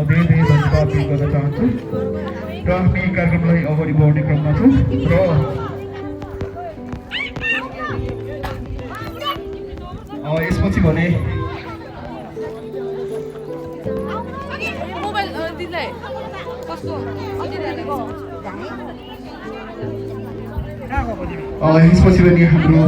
धेरै धेरै धन्यवाद दिन गर्न चाहन्छु र हामी कार्यक्रमलाई अगाडि बढाउने क्रममा छौँ र यसपछि भने यसपछि पनि हाम्रो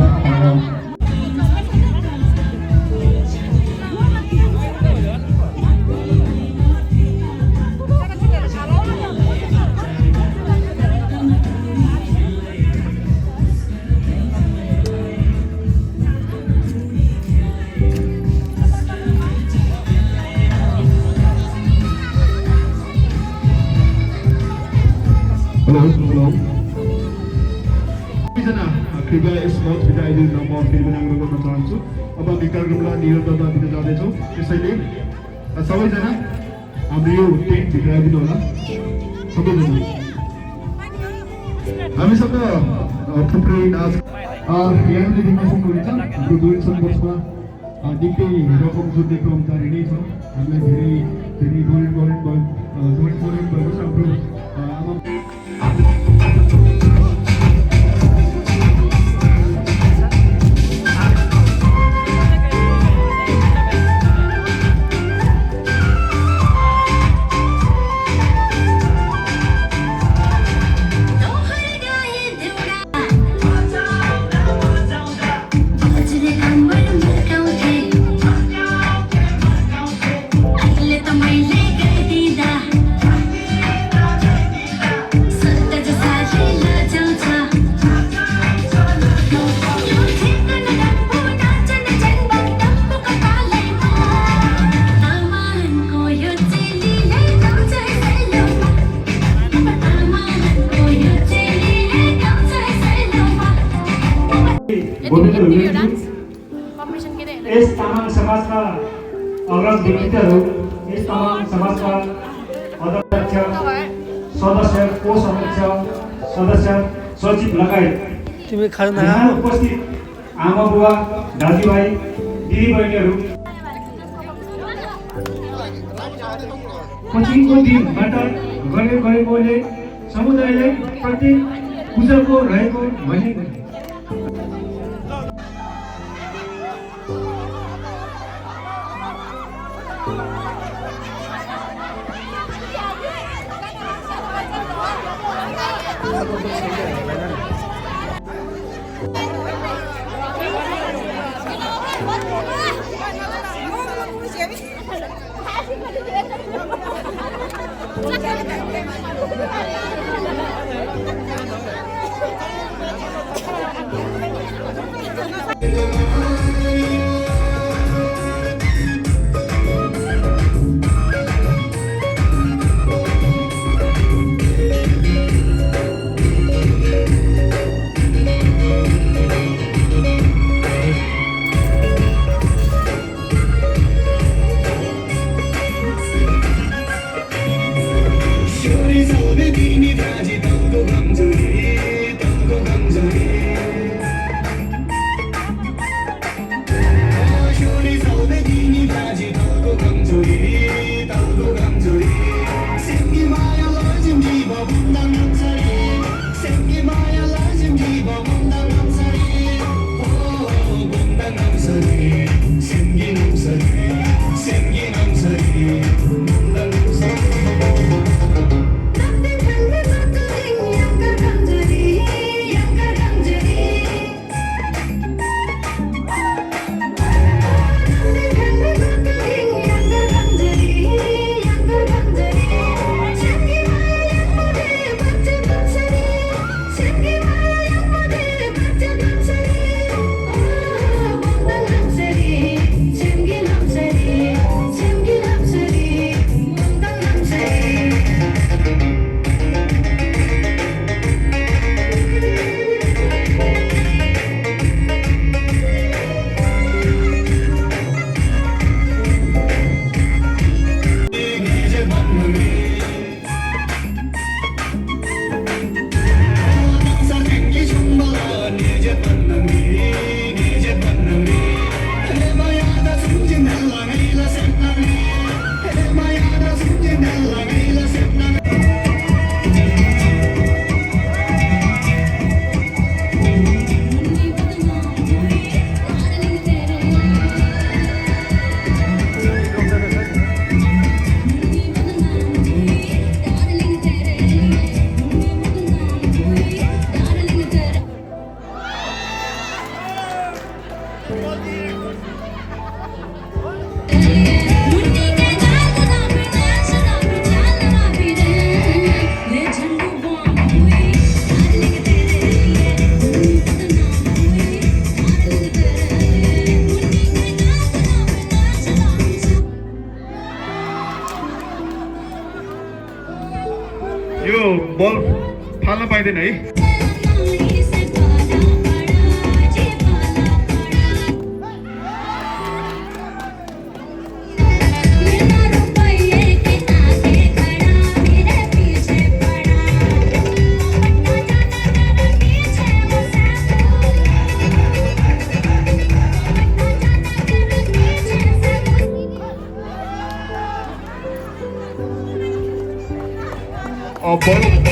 कृपया यस मत बिताइ दिन म फेरि पनि आग्रह गर्न चाहन्छु। अब हामी कार्यक्रमलाई निरन्तरता दिन जाँदैछौँ, त्यसैले सबैजना हाम्रो यो टेन्ट भित्राइदिनु होला सबैजना। हामीसँग थुप्रै नाच यहाँले देख्न सक्नुहुन्छ हाम्रो दूरदर्शन बसमा निकै रकम जुट्ने कर्मचारी नै छ। हामीलाई धेरै धेरै डोनेट भएको छ हाम्रो आमा यस तामाङ समाजका अग्रज व्यक्तित्वहरू, यस तामाङ समाजका अध्यक्ष, सदस्य, कोष अध्यक्ष, सदस्य, सचिव लगायत यहाँ उपस्थित आमा बुवा, दाजुभाइ, दिदीबहिनीहरू, पछिको दिनबाट गएकोले समुदायले प्रत्येक पूजाको रहेको भन्ने यो बल फाल्न पाइँदैन है बल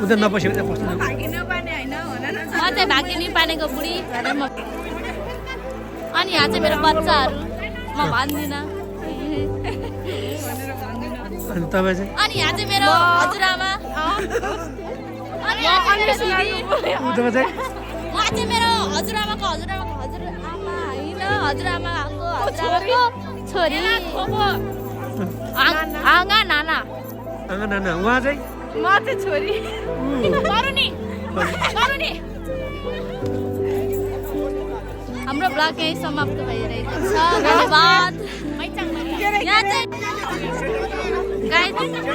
उता नबस्यो भने बस्नु म चाहिँ भागिनी पानीको बुढी भनेर म अनि यहाँ चाहिँ मेरो बच्चाहरू म भन्दिनँ अनि तपाईँ चाहिँ अनि यहाँ चाहिँ मेरो हजुरआमा अनि यहाँ चाहिँ मेरो दिदी तपाईँ चाहिँ उहाँ चाहिँ मेरो हजुरआमाको हजुरआमा होइन हजुरआमाको छोरी आँगा नाना आँगा नाना उहाँ चाहिँ म चाहिँ छोरी गरुनी हाम्रो ब्लग यही समाप्त भइरहेको छ धन्यवाद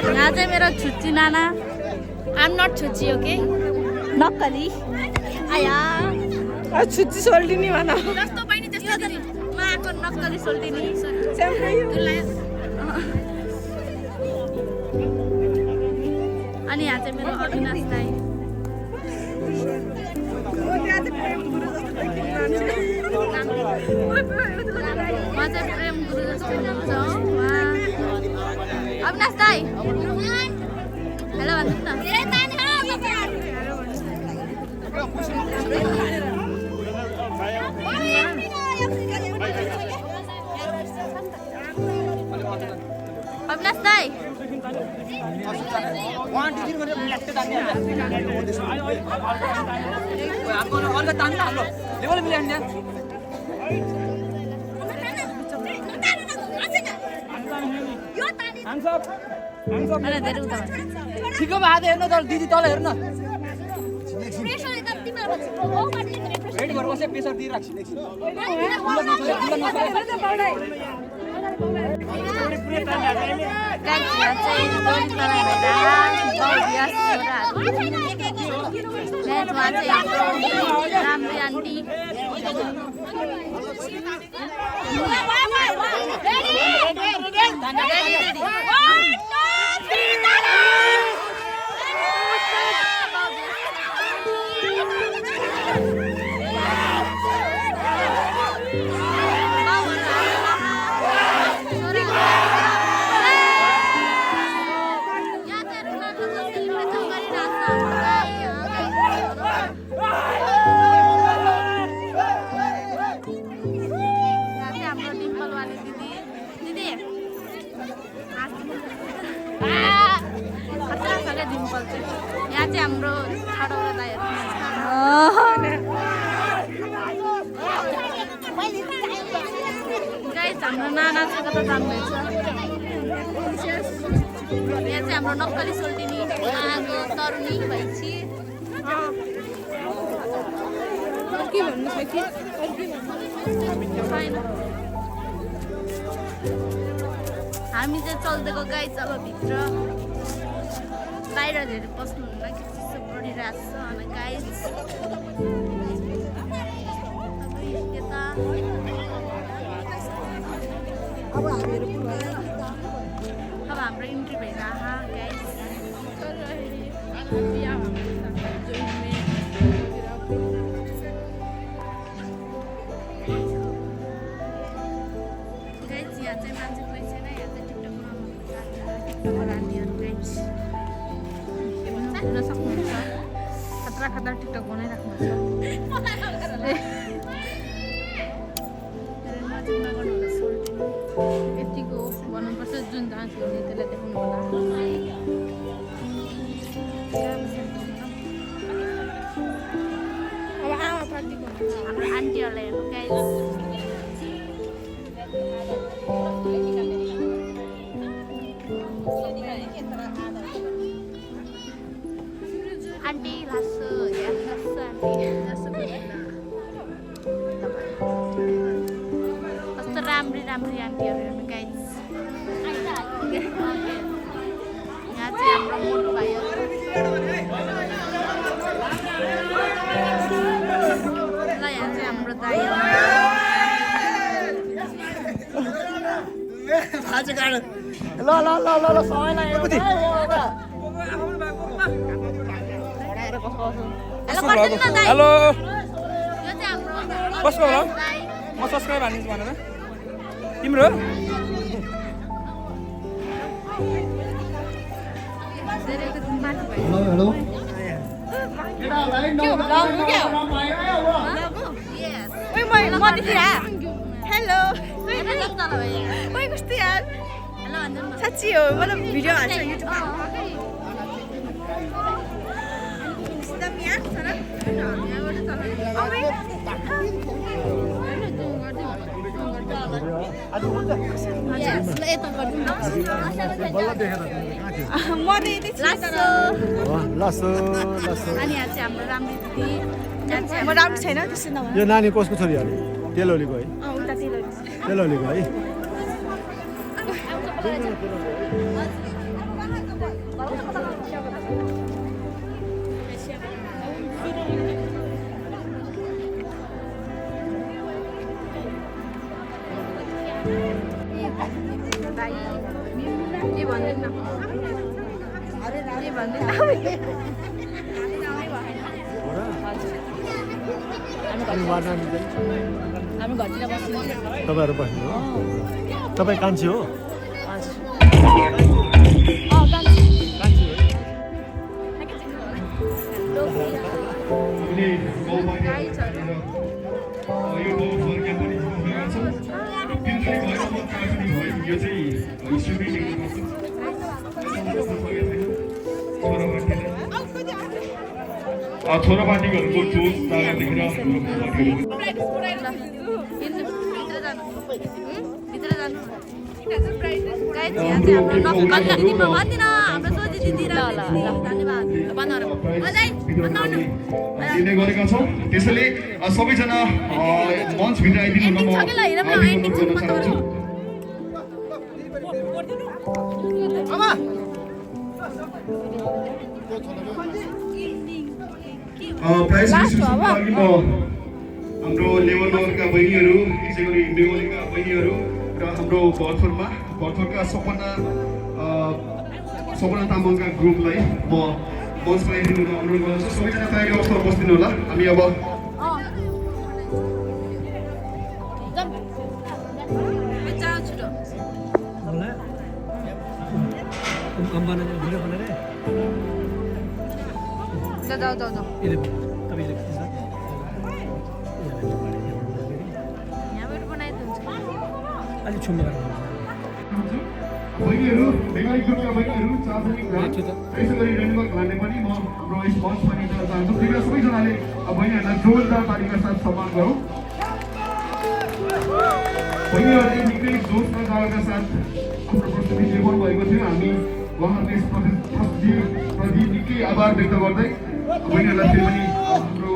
यहाँ चाहिँ मेरो छुच्ची नाना आम नट छुच्ची ओके नक्कली आया छुच्ची सोल्टिनी भन जस्तो बहिनी त्यस्तो म आएको नक्कली सोल्टिनी अनि यहाँ चाहिँ मेरो अविनाश दाई म चाहिँ प्रेम गुरु जस्तो हुनुहुन्छ अविनाश दाई हेलो भन्नुहोस् न अविनाश दाई ठिक हात हेर्नु त दिदी तल हेर्नु रेडी गरेर बसे प्रेसर दिइराख्छु राम्री आन्टी यहाँ चाहिँ हाम्रो छाडौरा दाइहरू गाइस हाम्रो नाना चाहिँ कता जानुहुनेछ यहाँ चाहिँ हाम्रो नक्कली सोल्टिनी आगो तरुनी भैँसी के भन्नु छैन हामी चाहिँ चल्देको गाइस अब भित्र बाहिर धेरै पस्नुहुन्न कि चिसो परिरहेको छ अनि गाइस यता अब हाम्रो इन्ट्री भइरहेको गाइस गाइस यहाँ चाहिँ मान्छे कोही छैन यहाँ चाहिँ टिकटकमा रानीहरू गाइस हेर्न सक्नुहुन्छ खतरा टिकटक बनाइराख्नु छ यतिको भन्नुपर्छ जुन डान्स गर्ने त्यसलाई देखाउनु होला अब आमा पार्टीको हाम्रो आन्टीहरूलाई हेर्नु गाइस आन्टी लासो या लासो आन्टी लासो कस्तो राम्री राम्री आन्टीहरू हेर्नु गाइस यहाँ चाहिँ हाम्रो मोटो भाइहरू ल यहाँ चाहिँ हाम्रो दाइ हेलो यो चाहिँ हाम्रो कसको हो? दाइ म सब्सक्राइब हानिदिन्छु भनेर तिम्रो हेलो हेलो हेलो ओइ कस्तो यार साँच्ची हो मतलब भिडियो हाल्छ युट्युबमा एकदम यार छ न अनि यहाँ चाहिँ हाम्रो राम्रो दिदी यहाँ चाहिँ म राम्रो छैन त्यस्तो नभए यो नानी कसको छोरी अरे तेलौलीको है उता तिर तेलौलीको है के भन्दैन के भन्दैन हामी घरतिर बस्छौँ तपाईँहरू बस्नु हो तपाईँ कान्छी हो हामीले गाउँमा यो गाउँ फर्के पनि जिम्मेवार छौँ दिनभरि भएर म काफी भयो यो चाहिँ स्टुडेन्ट छोराबाटीहरूको जोस जाँदा देखेर भित्र जानु गाइस यहाँ चाहिँ हाम्रो कन्या दिदीमा भन्दिन हाम्रो सोझी दिदी र धन्यवाद बनाउनु बजाइ बनाउनु दिने गरेका छौँ त्यसैले सबैजना मञ्चभित्र आइदिनु एन्डिङ छ कि ल हेरौँ न एन्डिङ छ म तोर्छु प्राइज डिस्ट्रिब्युसनको लागि म हाम्रो लेभल वनका बहिनीहरू त्यसै गरी बेगोलीका बहिनीहरू र हाम्रो भरतपुरका सपना तामाङका ग्रुपलाई म मञ्चमा आइदिनु अनुरोध गर्दछु सबैजना तयारी अवस्थामा बस्दिनु होला हामी अब यहाँबाट बनाइदिन्छ अलिक छुम्नु बहिनीहरू बेगोली ग्रुपका बहिनीहरू चाँदनी घाट त्यसै गरी रेणुका घाटले पनि म हाम्रो यस मञ्चमा लिन चाहन्छु कृपया सबैजनाले बहिनीहरूलाई जोरदार तालीका साथ सम्मान गरौँ बहिनीहरूले निकै जोसका तालका साथ आफ्नो प्रस्तुति देखाउनु भएको थियो हामी उहाँहरूले यस प्रति निकै आभार व्यक्त गर्दै बहिनीहरूलाई फेरि पनि हाम्रो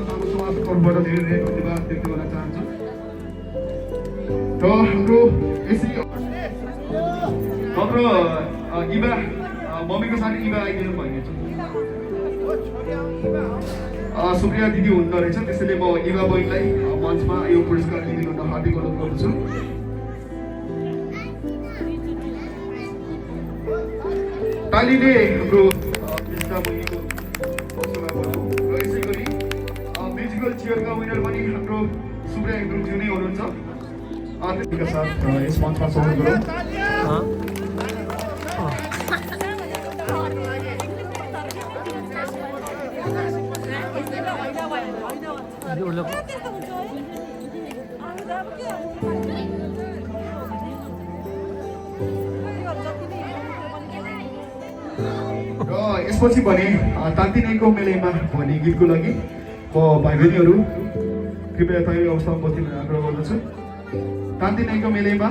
समाजको तर्फबाट धेरै धेरै धन्यवाद व्यक्त गर्न चाहन्छु र हाम्रो यसै हाम्रो इबा मम्मीको साथी इबा आइदिनु भएको छ सुप्रिया दिदी हुनुहुँदो रहेछ त्यसैले म इबा बहिनीलाई मञ्चमा यो पुरस्कार लिनु हार्दिक अनुरोध गर्दछु तालीले हाम्रो विष्टा बहिनीको हौसला बढाउँ र यसै गरी म्युजिकल चेयरका विनर पनि हाम्रो सुप्रिया गुरुज्यू नै हुनुहुन्छ त्यसका साथ यस मञ्चमा स्वागत गरौँ र यसपछि भने तान्तिनेको मेलेमा भन्ने गीतको लागि म भाइ बहिनीहरू कृपया तयारी अवस्थामा बस्दिन आग्रह गर्दछु। कान्ति नाइको मेलेमा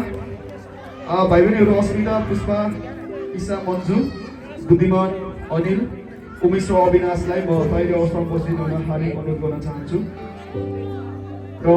भाइ बहिनीहरू अस्मिता, पुष्पा, ईशा, मन्जु, बुद्धिमान, अनिल, उमेश र अविनाशलाई म तयारी अवस्थामा बस्दिन हुन हार्दिक अनुरोध गर्न चाहन्छु। र